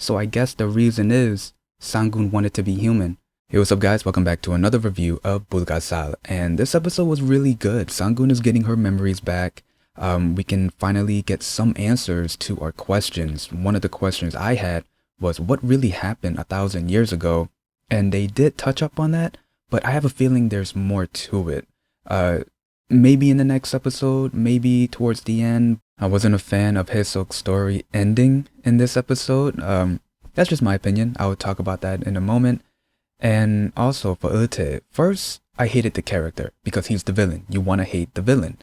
So I guess the reason is SangUn wanted to be human. Hey, what's up guys? Welcome back to another review of Bulgasal. And this episode was really good. SangUn is getting her memories back. We can finally get some answers to our questions. One of the questions I had was what really happened 1,000 years ago? And they did touch up on that, but I have a feeling there's more to it. Maybe in the next episode, maybe towards the end. I wasn't a fan of HyeSuk's story ending in this episode. That's just my opinion. I will talk about that in a moment. And also for EulTae, first, I hated the character because he's the villain. You want to hate the villain.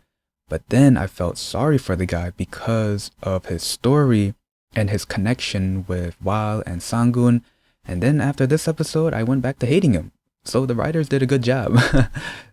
But then I felt sorry for the guy because of his story and his connection with Wal and SangUn. And then after this episode, I went back to hating him. So the writers did a good job.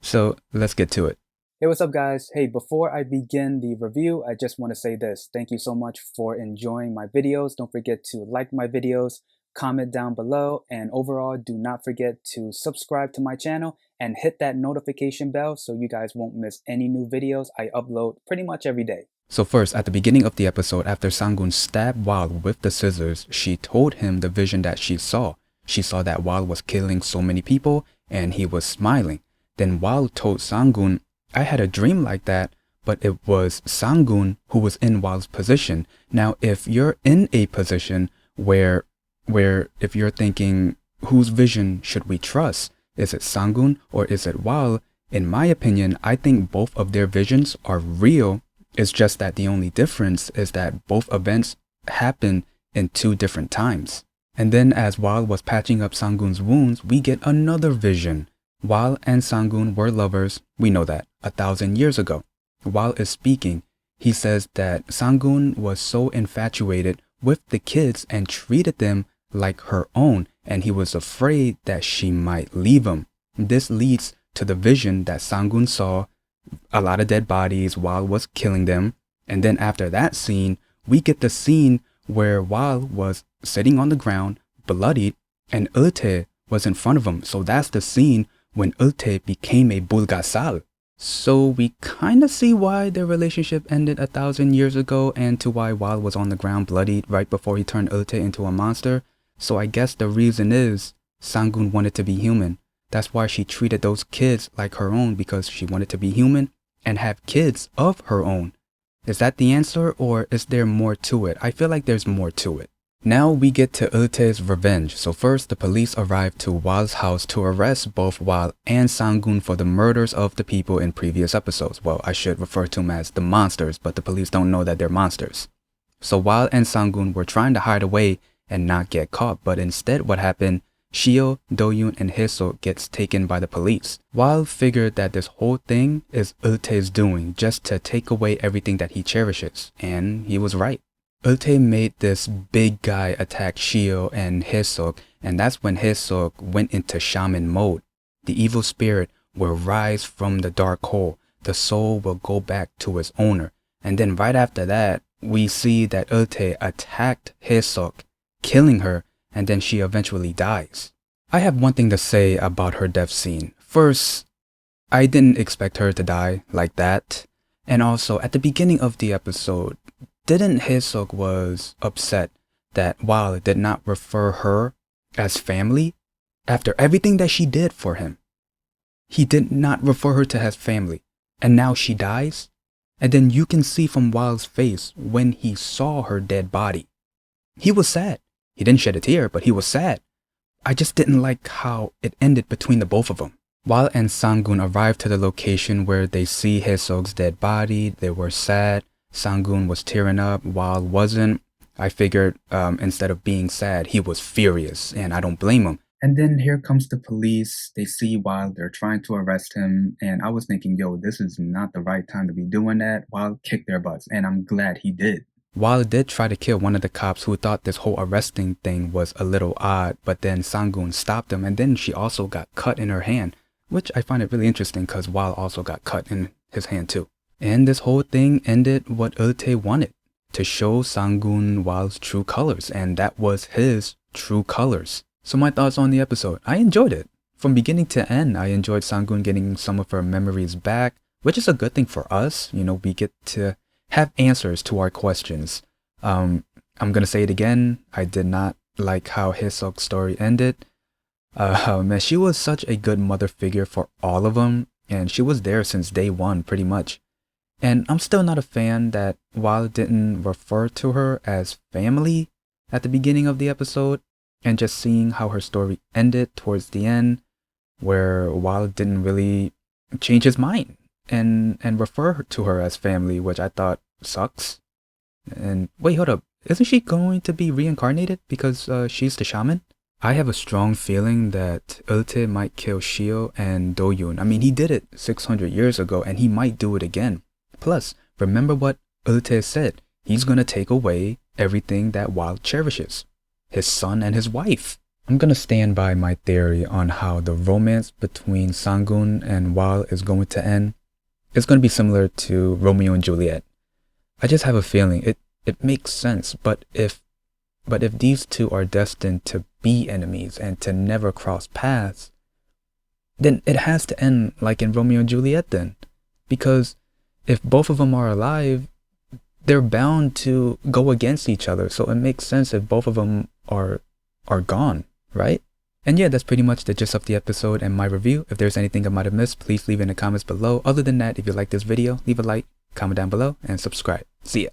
So let's get to it. Hey, what's up guys? Hey, before I begin the review, I just want to say this. Thank you so much for enjoying my videos. Don't forget to like my videos, comment down below, and overall, do not forget to subscribe to my channel and hit that notification bell so you guys won't miss any new videos I upload pretty much every day. So first, at the beginning of the episode, after SangUn stabbed Wal with the scissors, she told him the vision that she saw. She saw that Wal was killing so many people and he was smiling. Then Wal told SangUn, I had a dream like that, but it was SangUn who was in Wal's position. Now, if you're in a position where if you're thinking, whose vision should we trust? Is it SangUn or is it Wal? In my opinion, I think both of their visions are real. It's just that the only difference is that both events happen in two different times. And then as Wal was patching up SangUn's wounds, we get another vision. Wal and SangUn were lovers, we know that, 1,000 years ago. Wal is speaking. He says that SangUn was so infatuated with the kids and treated them like her own, and he was afraid that she might leave him. This leads to the vision that SangUn saw, a lot of dead bodies, Wal was killing them. And then after that scene, we get the scene where Wal was sitting on the ground, bloodied, and EulTae was in front of him. So that's the scene when EulTae became a Bulgasal. So we kind of see why their relationship ended 1,000 years ago and to why Wal was on the ground bloodied right before he turned EulTae into a monster. So I guess the reason is SangUn wanted to be human. That's why she treated those kids like her own, because she wanted to be human and have kids of her own. Is that the answer, or is there more to it? I feel like there's more to it. Now we get to EulTae's revenge. So first, the police arrived to Wal's house to arrest both Wal and SangUn for the murders of the people in previous episodes. Well, I should refer to them as the monsters, but the police don't know that they're monsters. So Wal and SangUn were trying to hide away and not get caught, but instead what happened, Shio, Doyoon, and HyeSuk gets taken by the police. Wal figured that this whole thing is EulTae's doing, just to take away everything that he cherishes, and he was right. EulTae made this big guy attack Shio and HyeSuk, and that's when HyeSuk went into shaman mode. The evil spirit will rise from the dark hole. The soul will go back to its owner. And then right after that, we see that EulTae attacked HyeSuk, killing her, and then she eventually dies. I have one thing to say about her death scene. First, I didn't expect her to die like that. And also, at the beginning of the episode, didn't HyeSuk was upset that Wal did not refer her as family after everything that she did for him? He did not refer her to as family, and now she dies? And then you can see from Wal's face when he saw her dead body. He was sad. He didn't shed a tear, but he was sad. I just didn't like how it ended between the both of them. Wal and SangUn arrived to the location where they see HyeSuk's dead body. They were sad. SangUn was tearing up, Wal wasn't. I figured instead of being sad, he was furious, and I don't blame him. And then here comes the police. They see Wal, they're trying to arrest him, and I was thinking, yo, this is not the right time to be doing that. Wal kicked their butts, and I'm glad he did. Wal did try to kill one of the cops who thought this whole arresting thing was a little odd, but then SangUn stopped him, and then she also got cut in her hand, which I find it really interesting because Wal also got cut in his hand too. And this whole thing ended what EulTae wanted, to show SangUn Wal's true colors, and that was his true colors. So my thoughts on the episode. I enjoyed it. From beginning to end, I enjoyed SangUn getting some of her memories back, which is a good thing for us. You know, we get to have answers to our questions. I'm gonna say it again. I did not like how HyeSuk's story ended. Man, she was such a good mother figure for all of them, and she was there since day one, pretty much. And I'm still not a fan that Wal didn't refer to her as family at the beginning of the episode, and just seeing how her story ended towards the end, where Wal didn't really change his mind and refer to her as family, which I thought sucks. And wait, hold up. Isn't she going to be reincarnated because she's the shaman? I have a strong feeling that EulTae might kill Shio and Do-yoon. I mean, he did it 600 years ago and he might do it again. Plus, remember what EulTae said. He's gonna take away everything that Wal cherishes. His son and his wife. I'm gonna stand by my theory on how the romance between SangUn and Wal is going to end. It's gonna be similar to Romeo and Juliet. I just have a feeling it makes sense, but if these two are destined to be enemies and to never cross paths, then it has to end like in Romeo and Juliet then. Because if both of them are alive, they're bound to go against each other. So it makes sense if both of them are gone, right? And yeah, that's pretty much the gist of the episode and my review. If there's anything I might have missed, please leave in the comments below. Other than that, if you like this video, leave a like, comment down below, and subscribe. See ya.